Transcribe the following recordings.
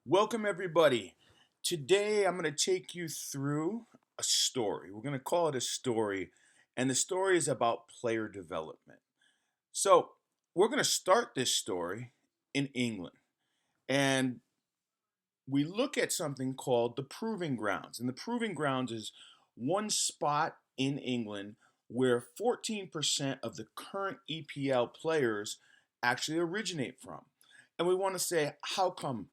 Welcome, everybody. Today, I'm going to take you through a story. We're going to call it a story, and the story is about player development. So, we're going to start this story in England, and we look at something called the Proving Grounds. And the Proving Grounds is one spot in England where 14% of the current EPL players actually originate from. And we want to say, how come?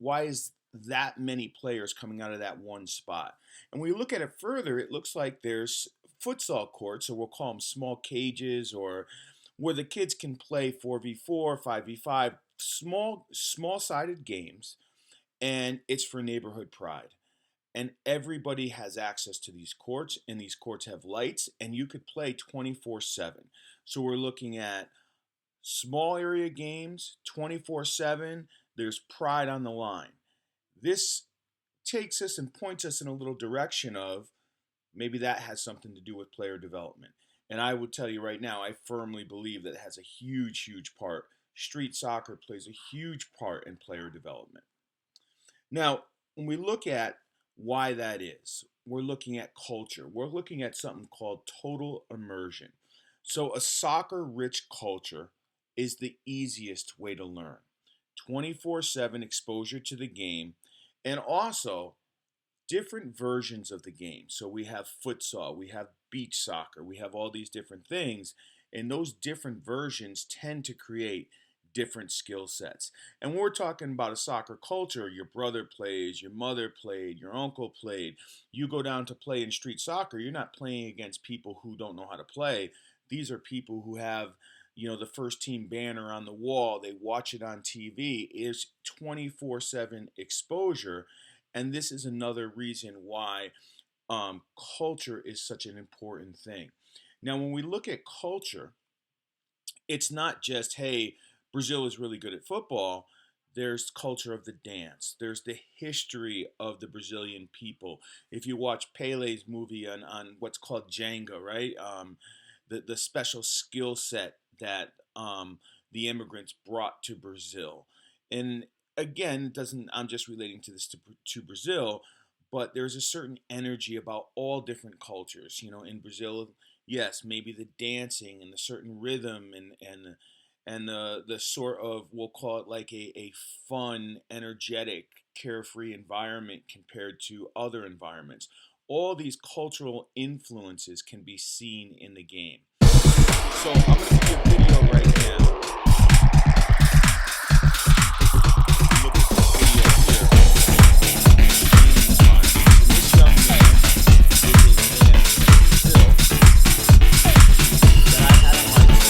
Why is that many players coming out of that one spot? And when we look at it further, it looks like there's futsal courts, or we'll call them small cages, or where the kids can play 4v4, 5v5, small-sided games, and it's for neighborhood pride. And everybody has access to these courts, and these courts have lights, and you could play 24/7. So we're looking at small area games, 24/7. There's pride on the line. This takes us and points us in a little direction of maybe that has something to do with player development. And I will tell you right now, I firmly believe that it has a huge, huge part. Street soccer plays a huge part in player development. Now, when we look at why that is, we're looking at culture. We're looking at something called total immersion. So, a soccer rich culture is the easiest way to learn. 24/7 exposure to the game, and also different versions of the game. So, we have futsal, we have beach soccer, we have all these different things, and those different versions tend to create different skill sets. And when we're talking about a soccer culture, your brother plays, your mother played, your uncle played. You go down to play in street soccer, you're not playing against people who don't know how to play. These are people who have, the first team banner on the wall. They watch it on TV. It's 24/7 exposure. And this is another reason why culture is such an important thing. Now, when we look at culture, it's not just, hey, Brazil is really good at football. There's culture of the dance. There's the history of the Brazilian people. If you watch Pele's movie on what's called Jenga, right? The special skill set that the immigrants brought to Brazil. And again, it doesn't. I'm just relating to this to Brazil, but there's a certain energy about all different cultures. In Brazil, yes, maybe the dancing and the certain rhythm and the sort of, we'll call it like a fun, energetic, carefree environment compared to other environments. All these cultural influences can be seen in the game. So I'm going to give you a video right now. Look at this video here. This young man is a man from Brazil that I had on my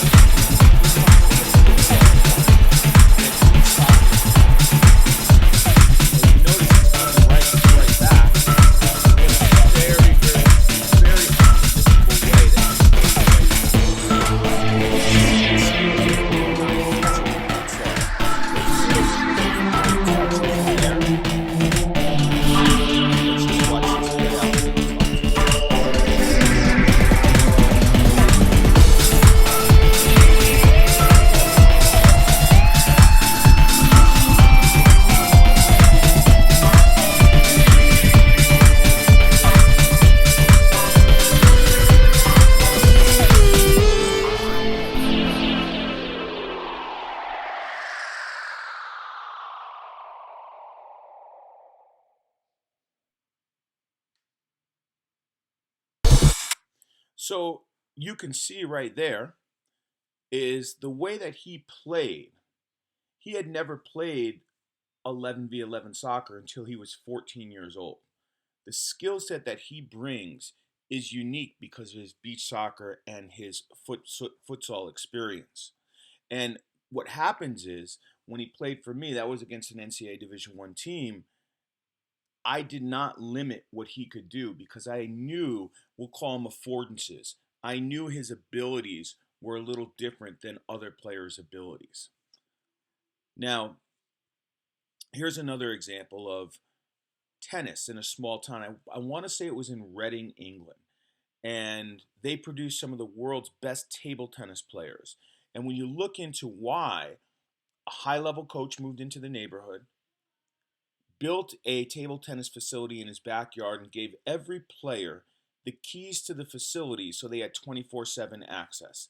So you can see right there is the way that he played. He had never played 11v11 soccer until he was 14 years old. The skill set that he brings is unique because of his beach soccer and his futsal experience. And what happens is when he played for me, that was against an NCAA Division I team. I did not limit what he could do because I knew, we'll call them affordances. I knew his abilities were a little different than other players' abilities. Now, here's another example of tennis in a small town. I want to say it was in Reading, England. And they produce some of the world's best table tennis players. And when you look into why a high level coach moved into the neighborhood, built a table tennis facility in his backyard and gave every player the keys to the facility so they had 24/7 access.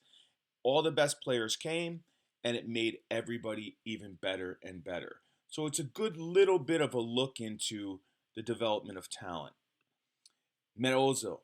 All the best players came, and it made everybody even better and better. So it's a good little bit of a look into the development of talent. Merozo,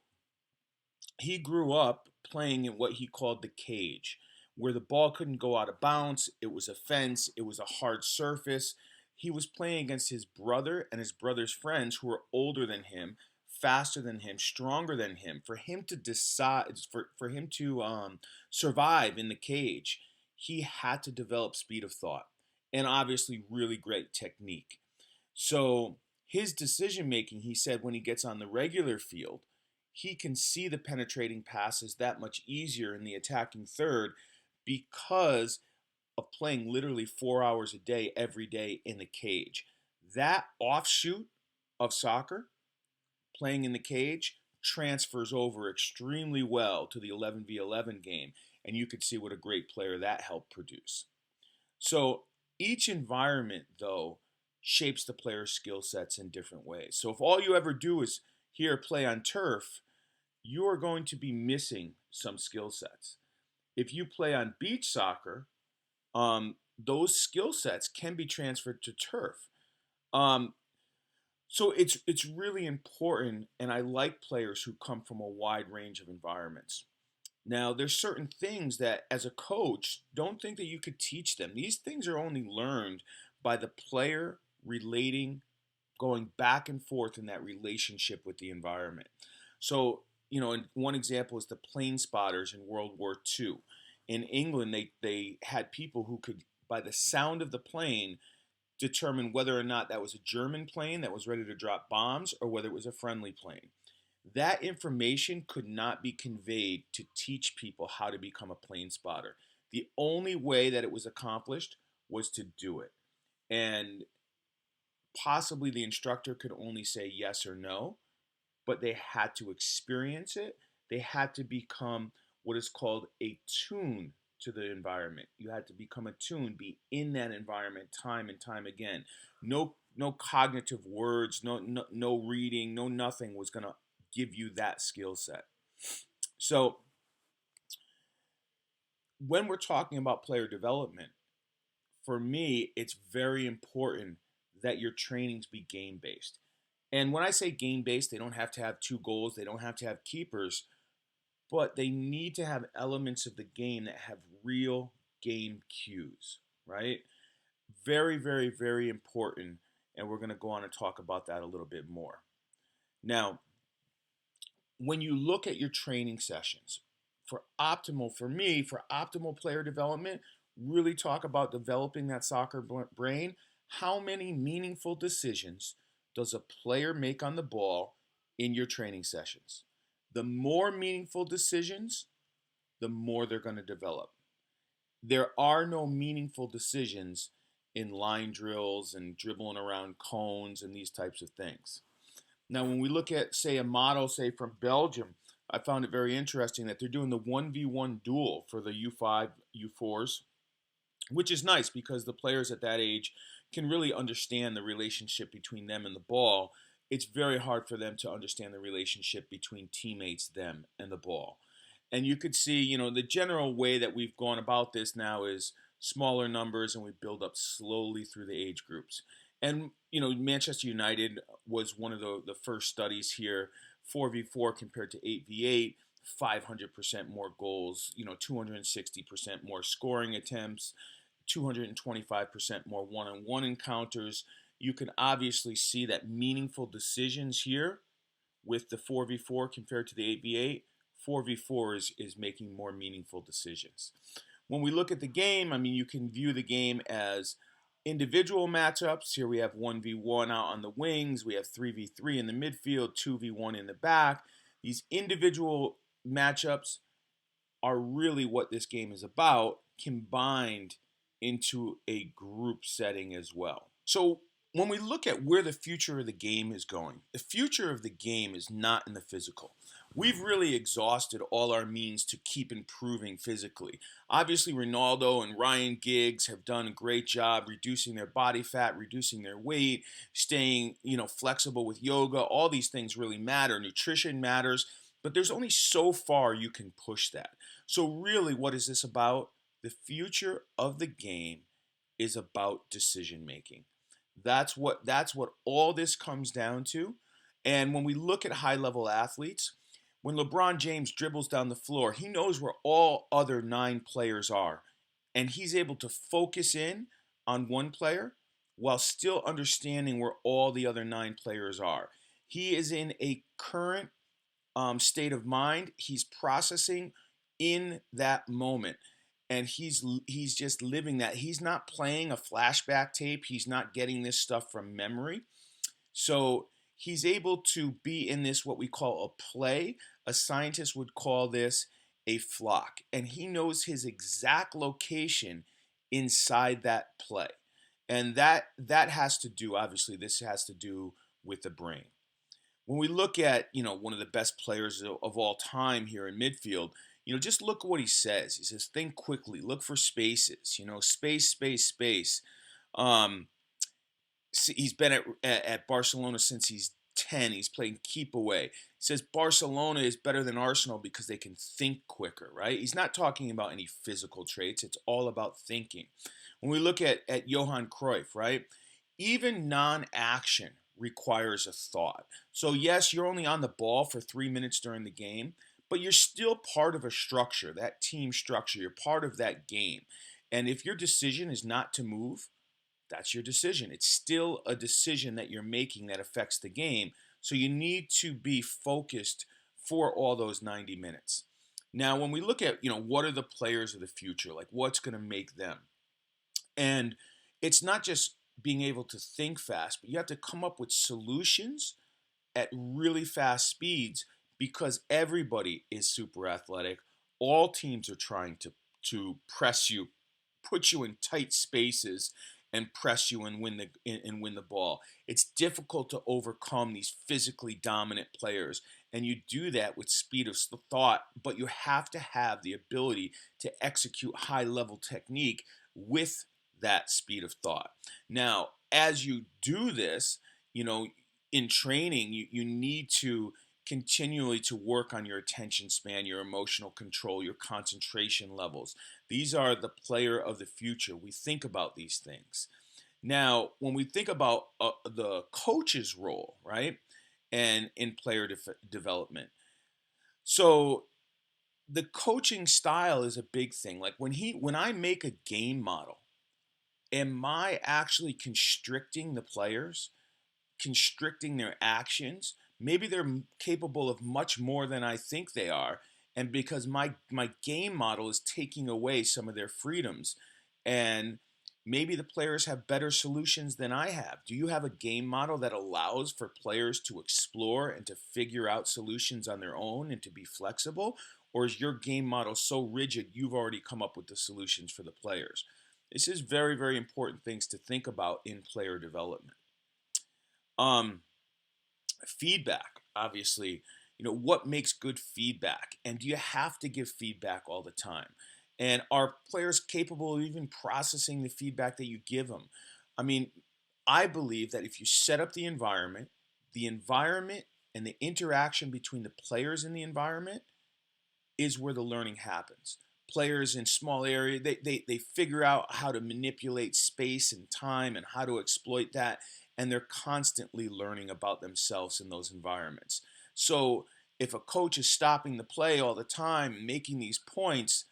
he grew up playing in what he called the cage, where the ball couldn't go out of bounds. It was a fence, it was a hard surface. He was playing against his brother and his brother's friends who were older than him, faster than him, stronger than him. For him to decide, for him to survive in the cage, he had to develop speed of thought and obviously really great technique. So his decision making, he said, when he gets on the regular field, he can see the penetrating passes that much easier in the attacking third because of playing literally 4 hours a day, every day in the cage. That offshoot of soccer, playing in the cage, transfers over extremely well to the 11v11 game, and you could see what a great player that helped produce. So each environment, though, shapes the player's skill sets in different ways. So if all you ever do is here play on turf, you are going to be missing some skill sets. If you play on beach soccer, those skill sets can be transferred to turf. Um, so it's really important, and I like players who come from a wide range of environments. Now, there's certain things that, as a coach, don't think that you could teach them. These things are only learned by the player relating, going back and forth in that relationship with the environment. So, and one example is the plane spotters in World War II. In England, they had people who could, by the sound of the plane, determine whether or not that was a German plane that was ready to drop bombs or whether it was a friendly plane. That information could not be conveyed to teach people how to become a plane spotter. The only way that it was accomplished was to do it. And possibly the instructor could only say yes or no, but they had to experience it. They had to become what is called a tune to the environment. You had to become attuned, be in that environment time and time again. No cognitive words, no reading, no nothing was going to give you that skill set. So when we're talking about player development, for me, it's very important that your trainings be game based. And when I say game based, they don't have to have two goals, they don't have to have keepers, but they need to have elements of the game that have real game cues, right? Very, very, very important. And we're going to go on and talk about that a little bit more. Now, when you look at your training sessions, for me, for optimal player development, really talk about developing that soccer brain. How many meaningful decisions does a player make on the ball in your training sessions? The more meaningful decisions, the more they're going to develop. There are no meaningful decisions in line drills and dribbling around cones and these types of things. Now, when we look at, say, a model, say, from Belgium, I found it very interesting that they're doing the 1v1 duel for the U5, U4s, which is nice because the players at that age can really understand the relationship between them and the ball. It's very hard for them to understand the relationship between teammates, them, and the ball. And you could see, the general way that we've gone about this now is smaller numbers and we build up slowly through the age groups. And, Manchester United was one of the first studies here, 4v4 compared to 8v8, 500% more goals, 260% more scoring attempts, 225% more one-on-one encounters. You can obviously see that meaningful decisions here with the 4v4 compared to the 8v8. 4v4 is making more meaningful decisions. When we look at the game, you can view the game as individual matchups. Here we have 1v1 out on the wings. We have 3v3 in the midfield, 2v1 in the back. These individual matchups are really what this game is about, combined into a group setting as well. So when we look at where the future of the game is going, the future of the game is not in the physical. We've really exhausted all our means to keep improving physically. Obviously, Ronaldo and Ryan Giggs have done a great job reducing their body fat, reducing their weight, staying, flexible with yoga. All these things really matter. Nutrition matters, but there's only so far you can push that. So really, what is this about? The future of the game is about decision making. That's what all this comes down to. And when we look at high level athletes, when LeBron James dribbles down the floor, he knows where all other 9 players are. And he's able to focus in on one player while still understanding where all the other 9 players are. He is in a current state of mind. He's processing in that moment, and he's just living that. He's not playing a flashback tape. He's not getting this stuff from memory. So he's able to be in this what we call a play. A scientist would call this a flock, and he knows his exact location inside that play. And that has to do, obviously, this has to do with the brain. When we look at, one of the best players of all time here in midfield, just look at what he says. He says, think quickly, look for spaces, space, space, space. Um, he's been at Barcelona since he's 10. He's playing keep away. He says Barcelona is better than Arsenal because they can think quicker, right? He's not talking about any physical traits. It's all about thinking. When we look at Johan Cruyff, right? Even non-action requires a thought. So yes, you're only on the ball for 3 minutes during the game, but you're still part of a structure, that team structure. You're part of that game. And if your decision is not to move, that's your decision. It's still a decision that you're making that affects the game. So you need to be focused for all those 90 minutes. Now, when we look at, what are the players of the future? Like what's going to make them? And it's not just being able to think fast, but you have to come up with solutions at really fast speeds because everybody is super athletic. All teams are trying to press you, put you in tight spaces and press you and win the ball. It's difficult to overcome these physically dominant players, and you do that with speed of thought, but you have to have the ability to execute high level technique with that speed of thought. Now, as you do this, in training, you need to continually to work on your attention span, your emotional control, your concentration levels. These are the player of the future. We think about these things. Now, when we think about the coach's role, right, and in player development, so the coaching style is a big thing. Like when I make a game model, am I actually constricting the players, constricting their actions? Maybe they're capable of much more than I think they are, and because my game model is taking away some of their freedoms, and maybe the players have better solutions than I have. Do you have a game model that allows for players to explore and to figure out solutions on their own and to be flexible? Or is your game model so rigid you've already come up with the solutions for the players? This is very, very important things to think about in player development. Um, Feedback, obviously, what makes good feedback? And do you have to give feedback all the time? And are players capable of even processing the feedback that you give them? I mean, I believe that if you set up the environment and the interaction between the players and the environment is where the learning happens. Players in small areas, they figure out how to manipulate space and time and how to exploit that, and they're constantly learning about themselves in those environments. So if a coach is stopping the play all the time and making these points,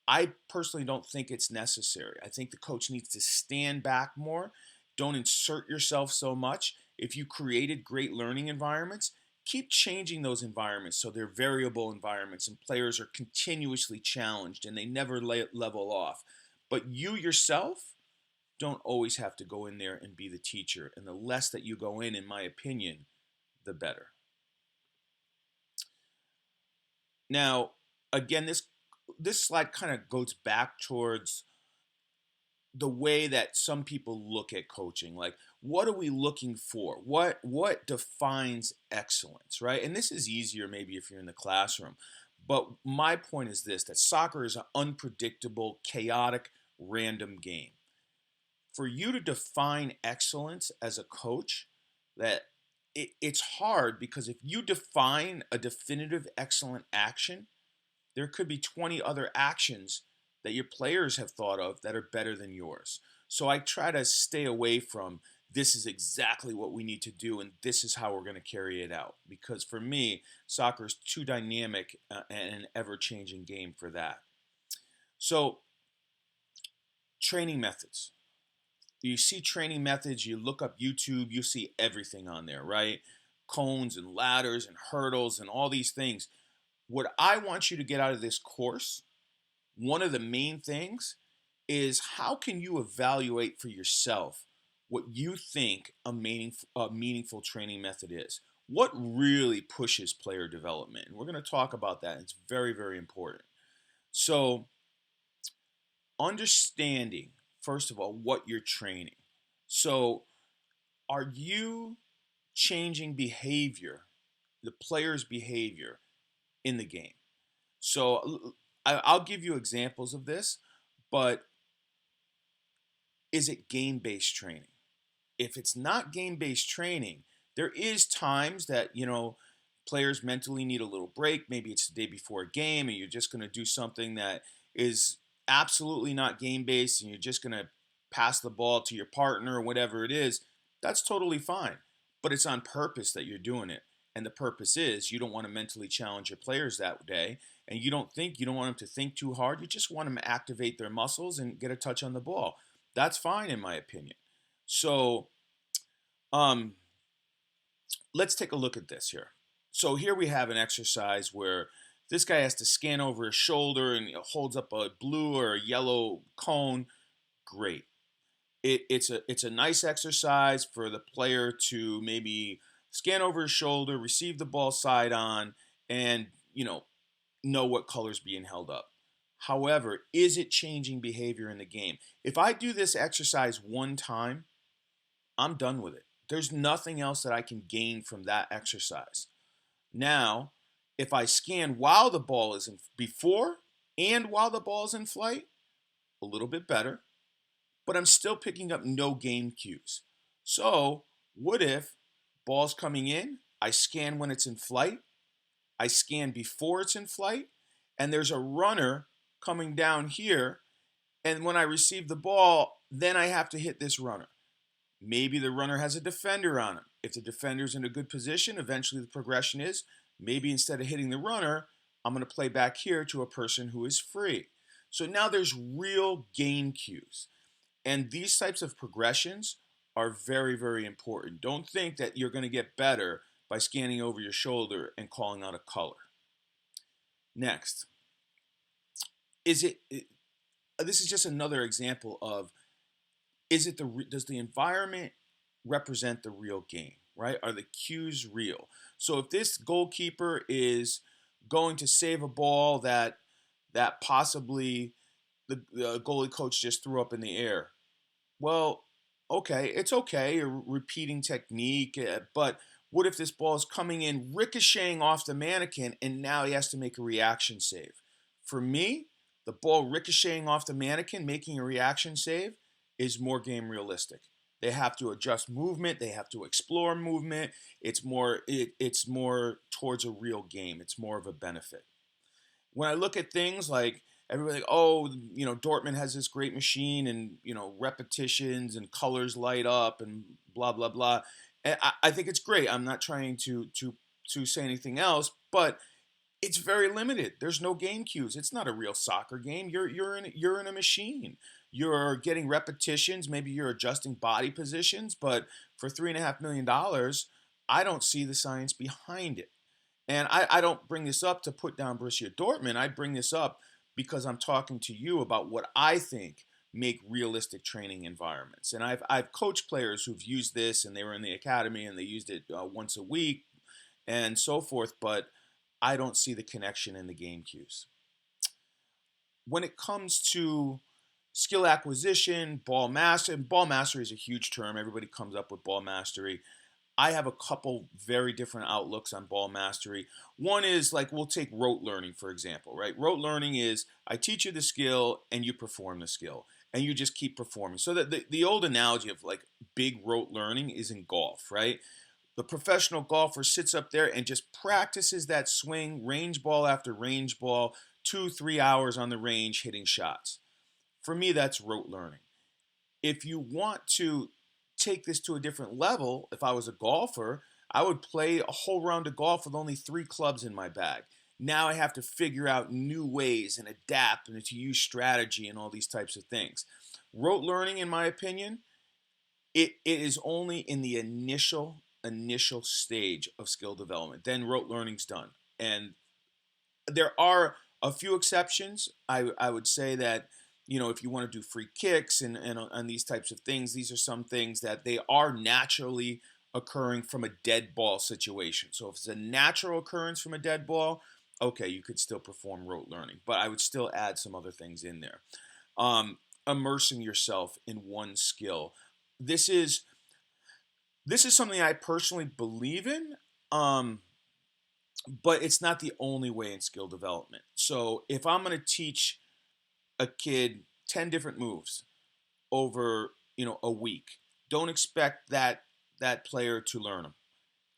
I personally don't think it's necessary. I think the coach needs to stand back more. Don't insert yourself so much. If you created great learning environments, keep changing those environments so they're variable environments and players are continuously challenged and they never level off. But you yourself don't always have to go in there and be the teacher. And the less that you go in my opinion, the better. Now, again, this slide kind of goes back towards the way that some people look at coaching. Like, what are we looking for? What defines excellence, right? And this is easier maybe if you're in the classroom. But my point is this, that soccer is an unpredictable, chaotic, random game. For you to define excellence as a coach, that it's hard, because if you define a definitive excellent action, there could be 20 other actions that your players have thought of that are better than yours. So I try to stay away from, this is exactly what we need to do and this is how we're going to carry it out. Because for me, soccer is too dynamic and an ever-changing game for that. So, training methods. You see training methods, you look up YouTube, you see everything on there, right? Cones and ladders and hurdles and all these things. What I want you to get out of this course, one of the main things, is how can you evaluate for yourself what you think a meaningful training method is? What really pushes player development? And we're going to talk about that. It's very, very important. So, understanding, first of all, what you're training. So, are you changing behavior, the player's behavior in the game? So, I'll give you examples of this, but is it game-based training? If it's not game-based training, there is times that, players mentally need a little break. Maybe it's the day before a game and you're just going to do something that is absolutely not game-based and you're just going to pass the ball to your partner or whatever it is. That's totally fine. But it's on purpose that you're doing it. And the purpose is you don't want to mentally challenge your players that day, and you don't want them to think too hard. You just want them to activate their muscles and get a touch on the ball. That's fine in my opinion. So, let's take a look at this here. So here we have an exercise where this guy has to scan over his shoulder and holds up a blue or a yellow cone. Great. It's a nice exercise for the player to maybe scan over his shoulder, receive the ball side on, and know what color's being held up. However, is it changing behavior in the game? If I do this exercise one time, I'm done with it. There's nothing else that I can gain from that exercise. Now, if I scan while the ball is before and while the ball is in flight, a little bit better, but I'm still picking up no game cues. So, what if ball's coming in, I scan when it's in flight, I scan before it's in flight, and there's a runner coming down here, and when I receive the ball, then I have to hit this runner. Maybe the runner has a defender on him. If the defender's in a good position, eventually the progression is, maybe instead of hitting the runner, I'm going to play back here to a person who is free. So now there's real game cues. And these types of progressions are very, very important. Don't think that you're going to get better by scanning over your shoulder and calling out a color. Next, this is just another example of, does the environment represent the real game, right? Are the cues real? So if this goalkeeper is going to save a ball that possibly the goalie coach just threw up in the air, well, okay, it's okay, a repeating technique, but what if this ball is coming in, ricocheting off the mannequin, and now he has to make a reaction save? For me, the ball ricocheting off the mannequin, making a reaction save, is more game realistic. They have to adjust movement. They have to explore movement. It's more towards a real game. It's more of a benefit. When I look at things like, everybody, Dortmund has this great machine and, repetitions and colors light up and blah, blah, blah. And I think it's great. I'm not trying to say anything else, but it's very limited. There's no game cues. It's not a real soccer game. You're in a machine. You're getting repetitions. Maybe you're adjusting body positions, but for $3.5 million, I don't see the science behind it. And I don't bring this up to put down Borussia Dortmund. I bring this up because I'm talking to you about what I think make realistic training environments. And I've coached players who've used this, and they were in the academy and they used it once a week and so forth, but I don't see the connection in the game cues. When it comes to skill acquisition, ball mastery. And ball mastery is a huge term. Everybody comes up with ball mastery. I have a couple very different outlooks on ball mastery. One is like, we'll take rote learning, for example, right? Rote learning is I teach you the skill and you perform the skill and you just keep performing. So that the old analogy of like big rote learning is in golf, right? The professional golfer sits up there and just practices that swing, range ball after range ball, 2-3 hours on the range hitting shots. For me, that's rote learning. If you want to take this to a different level, if I was a golfer, I would play a whole round of golf with only 3 clubs in my bag. Now I have to figure out new ways and adapt and to use strategy and all these types of things. Rote learning, in my opinion, it is only in the initial stage of skill development. Then rote learning's done. And there are a few exceptions. I would say that, if you want to do free kicks and these types of things, these are some things that they are naturally occurring from a dead ball situation. So if it's a natural occurrence from a dead ball, okay, you could still perform rote learning, but I would still add some other things in there. Immersing yourself in one skill. This is something I personally believe in. But it's not the only way in skill development. So if I'm going to teach a kid 10 different moves over, a week, don't expect that player to learn them.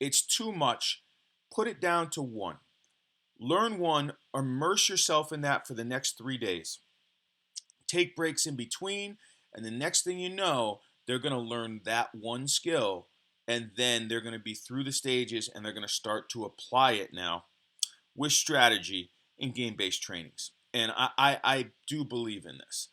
It's too much. Put it down to one. Learn one, immerse yourself in that for the next 3 days. Take breaks in between, and the next thing you know, they're going to learn that one skill, and then they're going to be through the stages and they're going to start to apply it now with strategy in game-based trainings. And I do believe in this.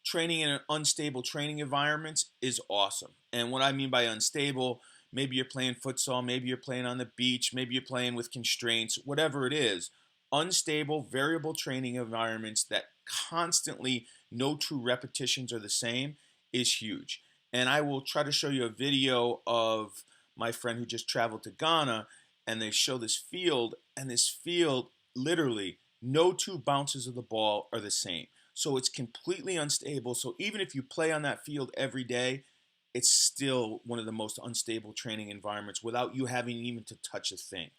Training in an unstable training environment is awesome. And what I mean by unstable, maybe you're playing futsal, maybe you're playing on the beach, maybe you're playing with constraints, whatever it is. Unstable, variable training environments that constantly no true repetitions are the same is huge. And I will try to show you a video of my friend who just traveled to Ghana, and they show this field, and this field, literally, no 2 bounces of the ball are the same. So it's completely unstable. So even if you play on that field every day, it's still one of the most unstable training environments without you having even to touch a thing.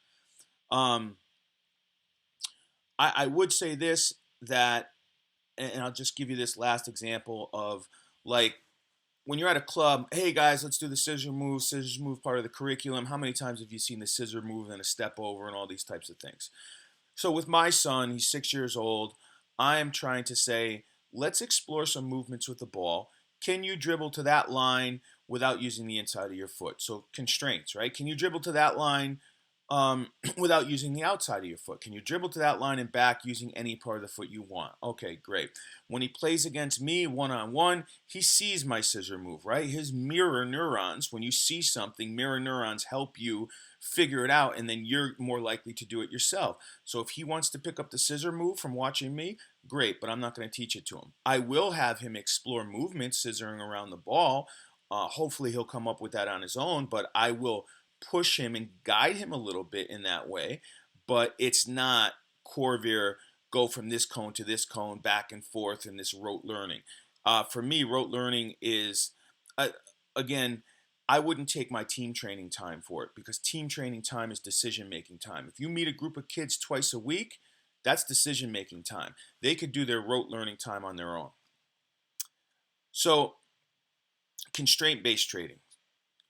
I would say this, that, and I'll just give you this last example of, like, when you're at a club, hey guys, let's do the scissor move. Scissors move part of the curriculum. How many times have you seen the scissor move and a step over and all these types of things? So with my son, he's 6 years old. I am trying to say, let's explore some movements with the ball. Can you dribble to that line without using the inside of your foot? So constraints, right? Can you dribble to that line without using the outside of your foot? Can you dribble to that line and back using any part of the foot you want? Okay, great. When he plays against me one-on-one, he sees my scissor move, right? His mirror neurons, when you see something, mirror neurons help you figure it out, and then you're more likely to do it yourself. So if he wants to pick up the scissor move from watching me, great, but I'm not going to teach it to him. I will have him explore movements scissoring around the ball. Hopefully he'll come up with that on his own, but I will push him and guide him a little bit in that way. But it's not Corvair, go from this cone to this cone, back and forth, in this rote learning. For me, rote learning is, again, I wouldn't take my team training time for it, because team training time is decision-making time. If you meet a group of kids twice a week, that's decision-making time. They could do their rote learning time on their own. So, constraint-based training.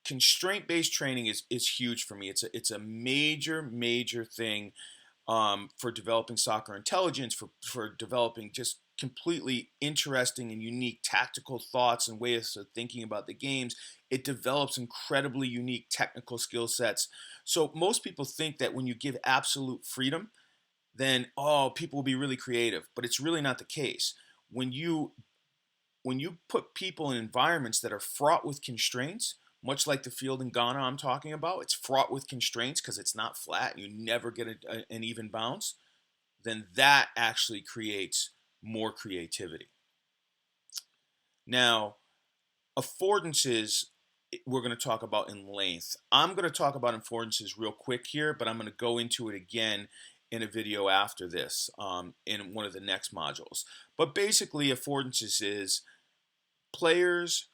Constraint-based training is huge for me. It's a major thing for developing soccer intelligence, for developing just completely interesting and unique tactical thoughts and ways of thinking about the games. It develops incredibly unique technical skill sets. So most people think that when you give absolute freedom, then, people will be really creative. But it's really not the case. When you put people in environments that are fraught with constraints, much like the field in Ghana I'm talking about, it's fraught with constraints because it's not flat and you never get an even bounce, then that actually creates more creativity. Now, affordances, we're going to talk about in length. I'm going to talk about affordances real quick here, but I'm going to go into it again in a video after this in one of the next modules. But basically, affordances is players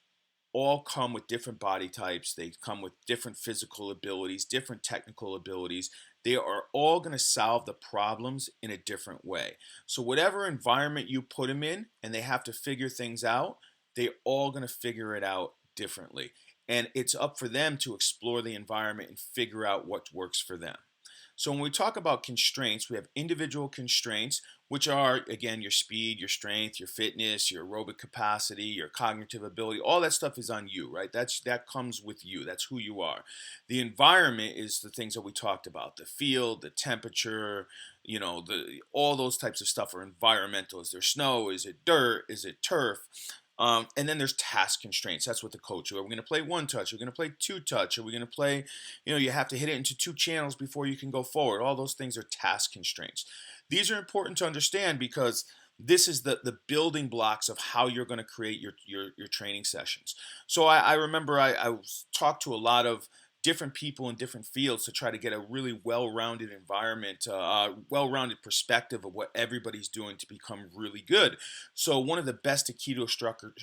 all come with different body types. They come with different physical abilities, different technical abilities. They are all going to solve the problems in a different way. So whatever environment you put them in and they have to figure things out, they're all going to figure it out differently. And it's up for them to explore the environment and figure out what works for them. So when we talk about constraints, we have individual constraints, which are, again, your speed, your strength, your fitness, your aerobic capacity, your cognitive ability. All that stuff is on you, right? That comes with you. That's who you are. The environment is the things that we talked about: the field, the temperature, all those types of stuff are environmental. Is there snow? Is it dirt? Is it turf? And then there's task constraints. That's what the coach. Are we going to play one touch? Are we going to play two touch? Are we going to play, you have to hit it into two channels before you can go forward. All those things are task constraints. These are important to understand because this is the building blocks of how you're going to create your training sessions. So I remember I talked to a lot of different people in different fields to try to get a really well-rounded environment, well-rounded perspective of what everybody's doing to become really good. So one of the best Aikido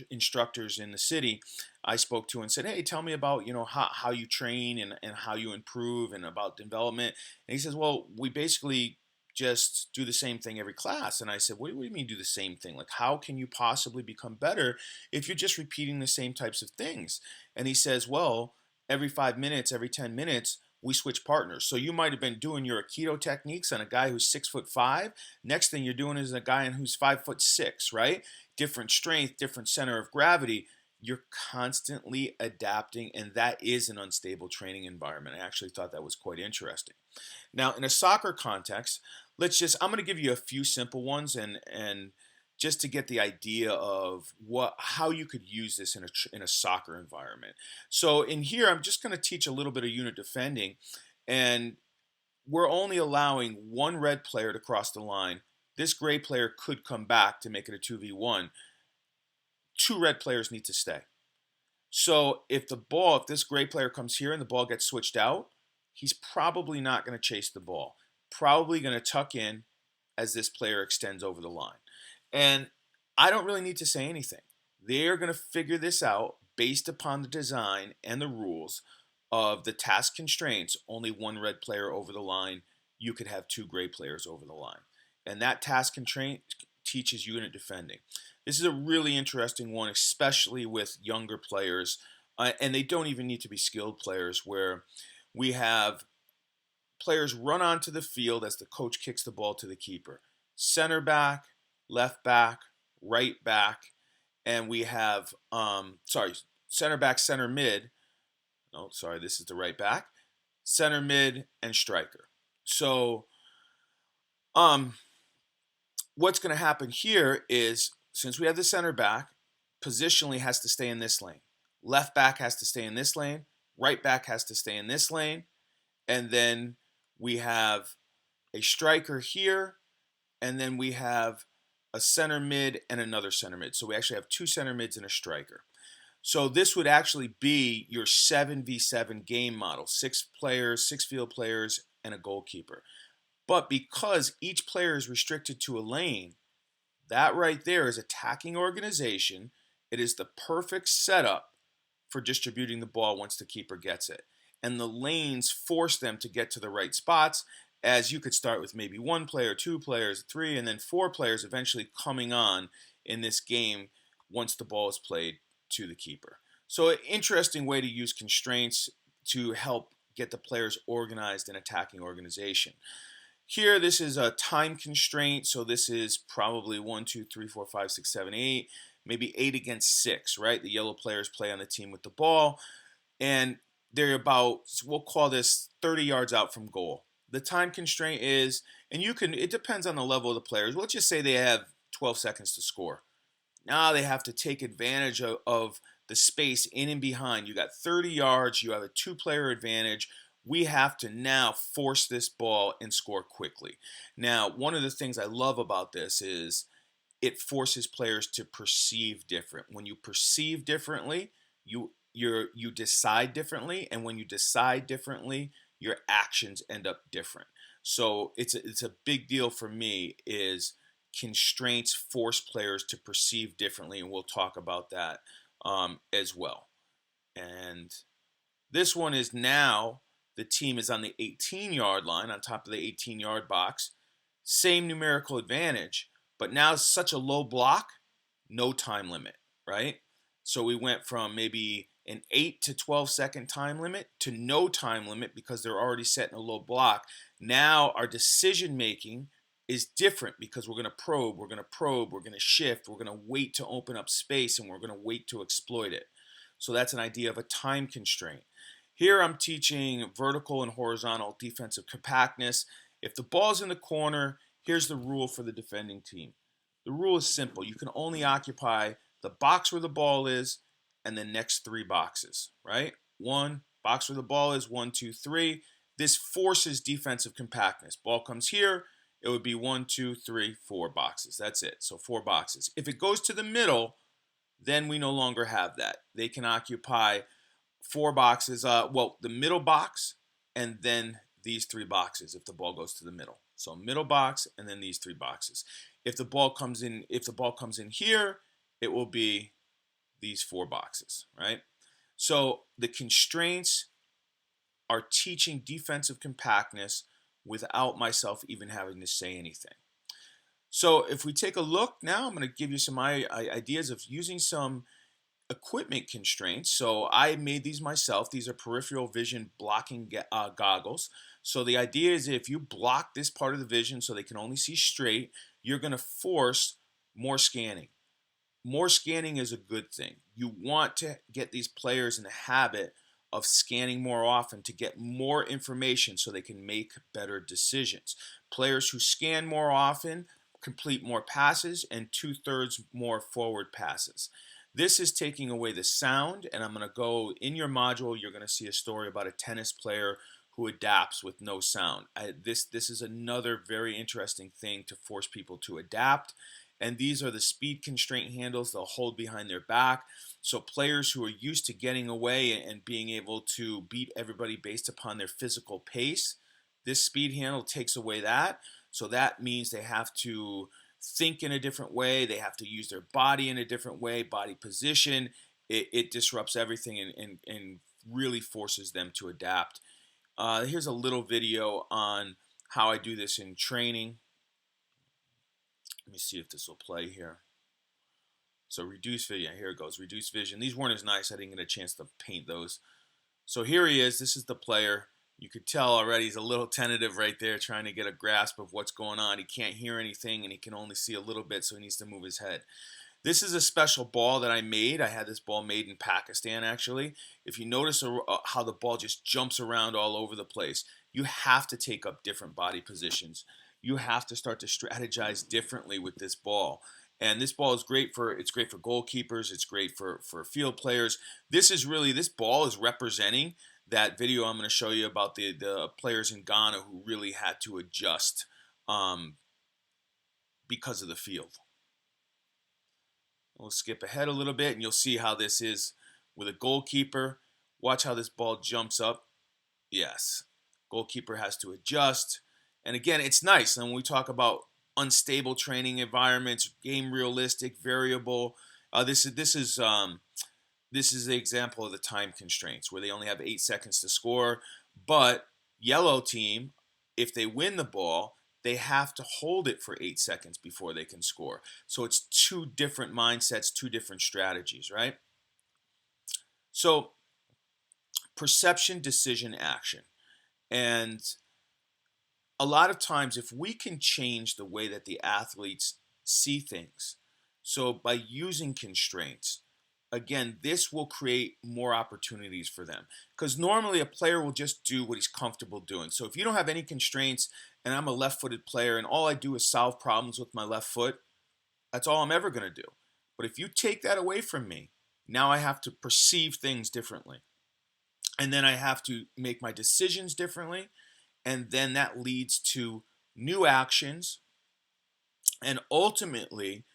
instructors in the city, I spoke to and said, hey, tell me about how you train and how you improve and about development. And he says, well, we basically just do the same thing every class. And I said, what do you mean do the same thing? Like, how can you possibly become better if you're just repeating the same types of things? And he says, well, every 5 minutes, every 10 minutes, we switch partners. So you might have been doing your Aikido techniques on a guy who's 6'5". Next thing you're doing is a guy who's 5'6", right? Different strength, different center of gravity. You're constantly adapting, and that is an unstable training environment. I actually thought that was quite interesting. Now, in a soccer context, I'm going to give you a few simple ones and just to get the idea of how you could use this in a soccer environment. So in here, I'm just going to teach a little bit of unit defending, and we're only allowing one red player to cross the line. This gray player could come back to make it a 2v1. Two red players need to stay. So if this gray player comes here and the ball gets switched out, he's probably not going to chase the ball. Probably going to tuck in as this player extends over the line. And I don't really need to say anything. They're going to figure this out based upon the design and the rules of the task constraints. Only one red player over the line. You could have two gray players over the line. And that task constraint teaches unit defending. This is a really interesting one, especially with younger players. And they don't even need to be skilled players, where we have players run onto the field as the coach kicks the ball to the keeper. Center back, left back, right back, and we have, center back, center mid. No, sorry, this is the right back. Center mid and striker. So, what's going to happen here is, since we have the center back, positionally has to stay in this lane. Left back has to stay in this lane. Right back has to stay in this lane. And then we have a striker here. And then we have a center mid and another center mid. So we actually have two center mids and a striker. So this would actually be your 7v7 game model. 6 players, 6 field players, and a goalkeeper. But because each player is restricted to a lane, that right there is attacking organization. It is the perfect setup for distributing the ball once the keeper gets it. And the lanes force them to get to the right spots, as you could start with maybe 1 player, 2 players, 3, and then 4 players eventually coming on in this game once the ball is played to the keeper. So an interesting way to use constraints to help get the players organized in attacking organization. Here, this is a time constraint, so this is probably 1, 2, 3, 4, 5, 6, 7, 8, maybe 8 against 6, right? The yellow players play on the team with the ball, and they're about, we'll call this 30 yards out from goal. The time constraint is, and it depends on the level of the players. Let's just say they have 12 seconds to score. Now they have to take advantage of the space in and behind. You got 30 yards, you have a 2-player advantage. We have to now force this ball and score quickly. Now, one of the things I love about this is it forces players to perceive different. When you perceive differently, you decide differently, and when you decide differently, your actions end up different. So it's a big deal for me is constraints force players to perceive differently, and we'll talk about that as well. And this one is now the team is on the 18-yard line on top of the 18-yard box. Same numerical advantage, but now it's such a low block, no time limit, right? So we went from maybe an 8 to 12-second time limit to no time limit because they're already set in a low block. Now our decision making is different because we're going to probe, we're going to shift, we're going to wait to open up space, and we're going to wait to exploit it. So that's an idea of a time constraint. Here I'm teaching vertical and horizontal defensive compactness. If the ball's in the corner, here's the rule for the defending team. The rule is simple. You can only occupy the box where the ball is and the next 3 boxes, right? 1, box where the ball is, 1, 2, 3. This forces defensive compactness. Ball comes here, it would be 1, 2, 3, 4 boxes. That's it. So 4 boxes. If it goes to the middle, then we no longer have that. They can occupy 4 boxes, well, the middle box and then these 3 boxes if the ball goes to the middle. So middle box and then these 3 boxes. If the ball comes in here, it will be these 4 boxes, right? So the constraints are teaching defensive compactness without myself even having to say anything. So if we take a look now, I'm going to give you some ideas of using some equipment constraints. So I made these myself. These are peripheral vision blocking goggles. So the idea is if you block this part of the vision so they can only see straight, you're going to force more scanning. More scanning is a good thing. You want to get these players in the habit of scanning more often to get more information so they can make better decisions. Players who scan more often complete more passes and 2/3 more forward passes. This is taking away the sound, and I'm going to go in your module. You're going to see a story about a tennis player who adapts with no sound. This is another very interesting thing to force people to adapt. And these are the speed constraint handles they'll hold behind their back. So players who are used to getting away and being able to beat everybody based upon their physical pace, this speed handle takes away that. So that means they have to think in a different way. They have to use their body in a different way, body position. It disrupts everything and really forces them to adapt. Here's a little video on how I do this in training. Let me see if this will play here. So reduce vision. Here it goes. Reduce vision. These weren't as nice. I didn't get a chance to paint those. So here he is. This is the player. You could tell already he's a little tentative right there, trying to get a grasp of what's going on. He can't hear anything, and he can only see a little bit, so he needs to move his head. This is a special ball that I made. I had this ball made in Pakistan, actually. If you notice how the ball just jumps around all over the place, you have to take up different body positions. You have to start to strategize differently with this ball. And this ball is great for goalkeepers. It's great for field players. This ball is representing that video I'm going to show you about the players in Ghana who really had to adjust because of the field. We'll skip ahead a little bit, and you'll see how this is with a goalkeeper. Watch how this ball jumps up. Yes, goalkeeper has to adjust. And again, it's nice. And when we talk about unstable training environments, game realistic, variable, this is the example of the time constraints where they only have 8 seconds to score. But yellow team, if they win the ball, they have to hold it for 8 seconds before they can score. So it's 2 different mindsets, 2 different strategies, right? So perception, decision, action. And a lot of times, if we can change the way that the athletes see things, so by using constraints, again, this will create more opportunities for them. Because normally a player will just do what he's comfortable doing. So if you don't have any constraints and I'm a left-footed player and all I do is solve problems with my left foot, that's all I'm ever going to do. But if you take that away from me, now I have to perceive things differently. And then I have to make my decisions differently. And then that leads to new actions. And ultimately,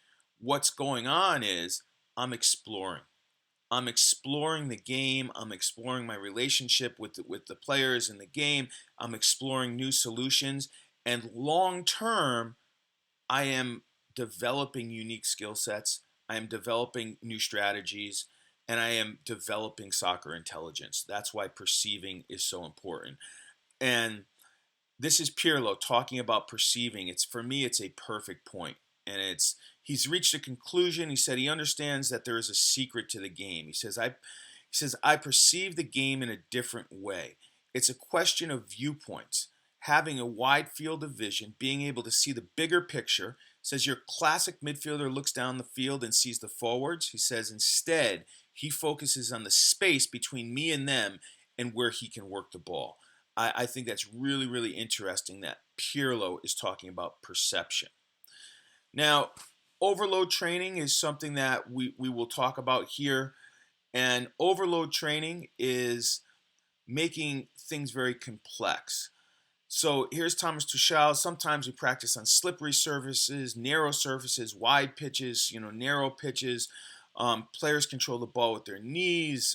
what's going on is I'm exploring. I'm exploring the game. I'm exploring my relationship with the players in the game. I'm exploring new solutions. And long term, I am developing unique skill sets. I am developing new strategies. And I am developing soccer intelligence. That's why perceiving is so important. And this is Pirlo talking about perceiving. It's for me, it's a perfect point, and he's reached a conclusion. He said he understands that there is a secret to the game. He says I perceive the game in a different way. It's a question of viewpoints, having a wide field of vision, being able to see the bigger picture. Says your classic midfielder looks down the field and sees the forwards. He says instead he focuses on the space between me and them and where he can work the ball. I think that's really, really interesting that Pirlo is talking about perception. Now, overload training is something that we will talk about here. And overload training is making things very complex. So here's Thomas Tuchel. Sometimes we practice on slippery surfaces, narrow surfaces, wide pitches, narrow pitches. Players control the ball with their knees.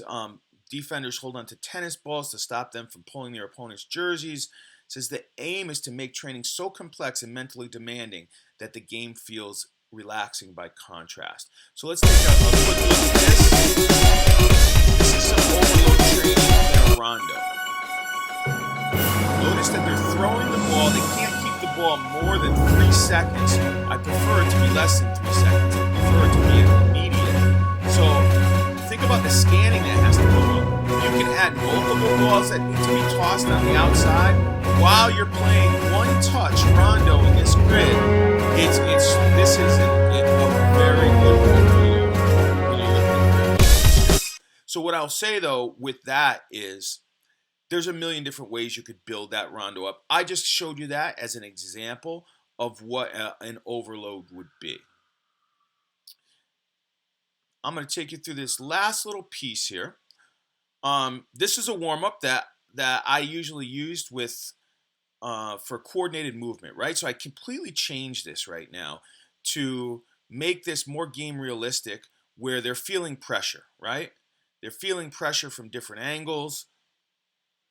Defenders hold on to tennis balls to stop them from pulling their opponent's jerseys. Says the aim is to make training so complex and mentally demanding that the game feels relaxing by contrast. So let's take a quick look at this. This is some overload training in a rondo. Notice that they're throwing the ball. They can't keep the ball more than 3 seconds. I prefer it to be less than 3 seconds. I prefer it to be immediate. So think about the scanning that has to go on. You can add multiple balls that need to be tossed on the outside while you're playing one touch rondo in this grid. This is a very good overload when you look at it. So what I'll say though with that is there's a million different ways you could build that rondo up. I just showed you that as an example of what an overload would be. I'm going to take you through this last little piece here. This is a warm-up that I usually used with for coordinated movement, right? So I completely changed this right now to make this more game realistic, where they're feeling pressure, right? They're feeling pressure from different angles.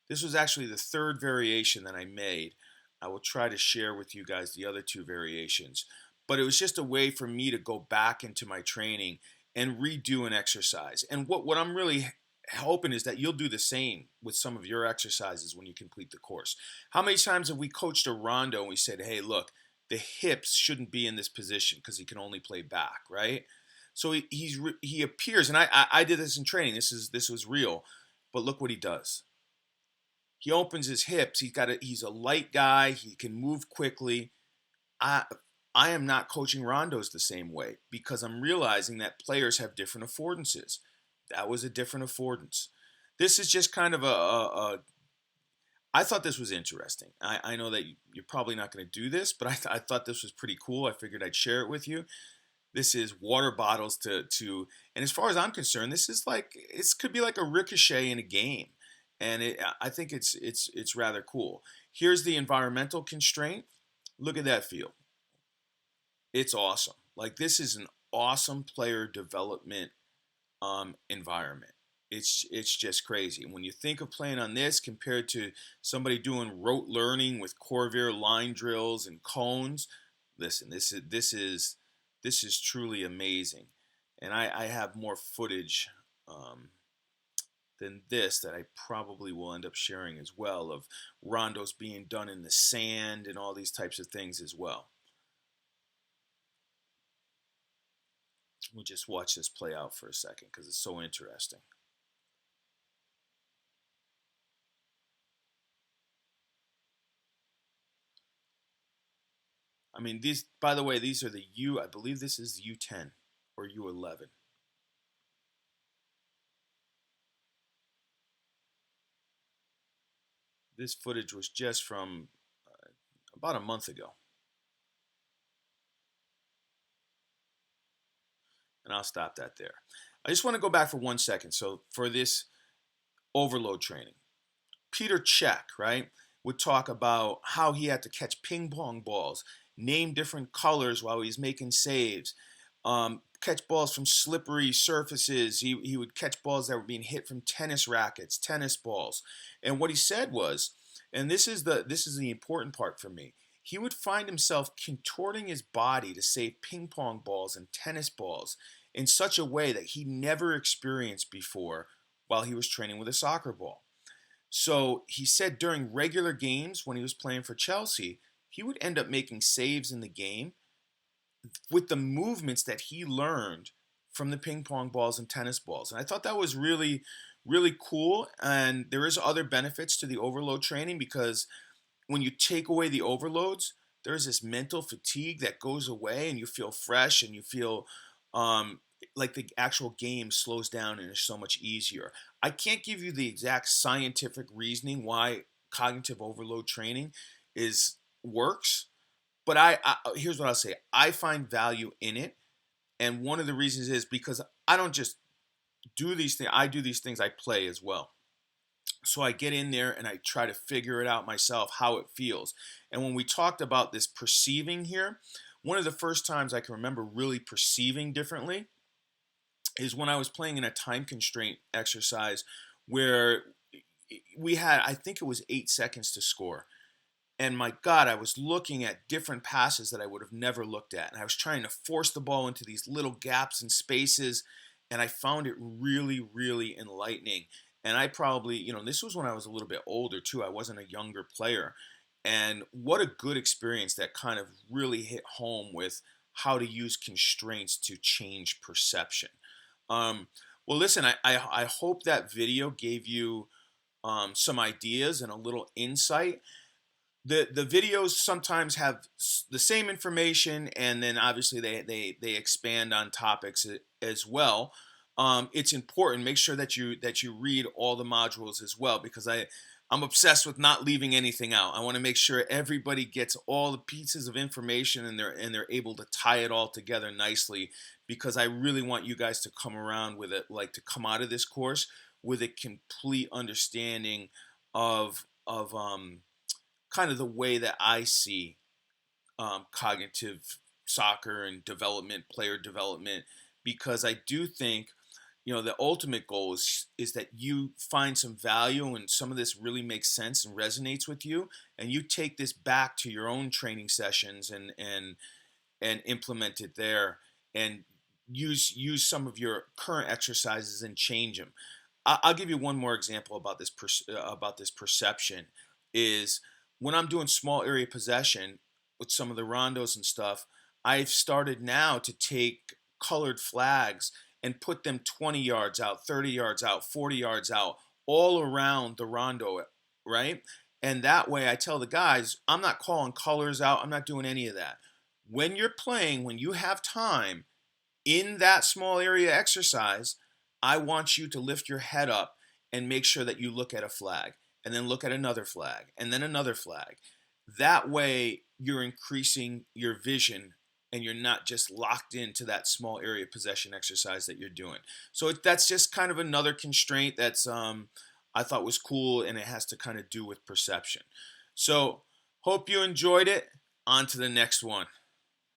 This was actually the third variation that I made. I will try to share with you guys the other 2 variations. But it was just a way for me to go back into my training and redo an exercise. And what I'm really hoping is that you'll do the same with some of your exercises when you complete the course. How many times have we coached a rondo and we said, hey, look, the hips shouldn't be in this position because he can only play back, right? So he appears, and I did this in training. This was real, but look what he does. He opens his hips. He's a light guy. He can move quickly. I am not coaching rondos the same way because I'm realizing that players have different affordances. That was a different affordance. This is just kind of I thought this was interesting. I know that you're probably not going to do this, but I thought this was pretty cool. I figured I'd share it with you. This is water bottles to and as far as I'm concerned, this could be like a ricochet in a game. And I think it's rather cool. Here's the environmental constraint. Look at that field. It's awesome. Like, this is an awesome player development environment. It's just crazy. And when you think of playing on this compared to somebody doing rote learning with Corvair line drills and cones, listen, this is truly amazing. And I have more footage than this that I probably will end up sharing as well, of rondos being done in the sand and all these types of things as well. We'll just watch this play out for a second because it's so interesting. I mean, these, by the way, these are the I believe this is the U10 or U11. This footage was just from about a month ago. And I'll stop that there. I just want to go back for 1 second. So for this overload training, Peter Cech, right, would talk about how he had to catch ping pong balls, name different colors while he's making saves. catch balls from slippery surfaces. He would catch balls that were being hit from tennis rackets, tennis balls. And what he said was, and this is the important part for me, he would find himself contorting his body to save ping pong balls and tennis balls in such a way that he never experienced before while he was training with a soccer ball. So he said during regular games when he was playing for Chelsea, he would end up making saves in the game with the movements that he learned from the ping pong balls and tennis balls. And I thought that was really, really cool. And there is other benefits to the overload training because when you take away the overloads, there's this mental fatigue that goes away and you feel fresh and you feel um, like the actual game slows down and is so much easier. I can't give you the exact scientific reasoning why cognitive overload training is works, but I here's what I'll say. I find value in it, and one of the reasons is because I don't just do these things. I do these things. I play as well. So I get in there and I try to figure it out myself how it feels. And when we talked about this perceiving here, one of the first times I can remember really perceiving differently is when I was playing in a time constraint exercise where we had, I think it was 8 seconds to score. And my God, I was looking at different passes that I would have never looked at. And I was trying to force the ball into these little gaps and spaces. And I found it really, really enlightening. And I probably, this was when I was a little bit older too. I wasn't a younger player. And what a good experience that kind of really hit home with how to use constraints to change perception. Well, listen, I hope that video gave you some ideas and a little insight. The videos sometimes have the same information, and then obviously they expand on topics as well. It's important. Make sure that you read all the modules as well, because I'm obsessed with not leaving anything out. I want to make sure everybody gets all the pieces of information and they're able to tie it all together nicely, because I really want you guys to come around with it, like to come out of this course with a complete understanding of kind of the way that I see cognitive soccer and development, player development, because I do think, the ultimate goal is that you find some value and some of this really makes sense and resonates with you, and you take this back to your own training sessions and implement it there, and use some of your current exercises and change them. I'll give you one more example about this perception is when I'm doing small area possession with some of the rondos and stuff. I've started now to take colored flags and put them 20 yards out, 30 yards out, 40 yards out, all around the rondo, right? And that way I tell the guys, I'm not calling colors out. I'm not doing any of that. When you're playing, when you have time in that small area exercise, I want you to lift your head up and make sure that you look at a flag and then look at another flag and then another flag. That way you're increasing your vision and you're not just locked into that small area possession exercise that you're doing. So that's just kind of another constraint that's I thought was cool, and it has to kind of do with perception. So hope you enjoyed it. On to the next one.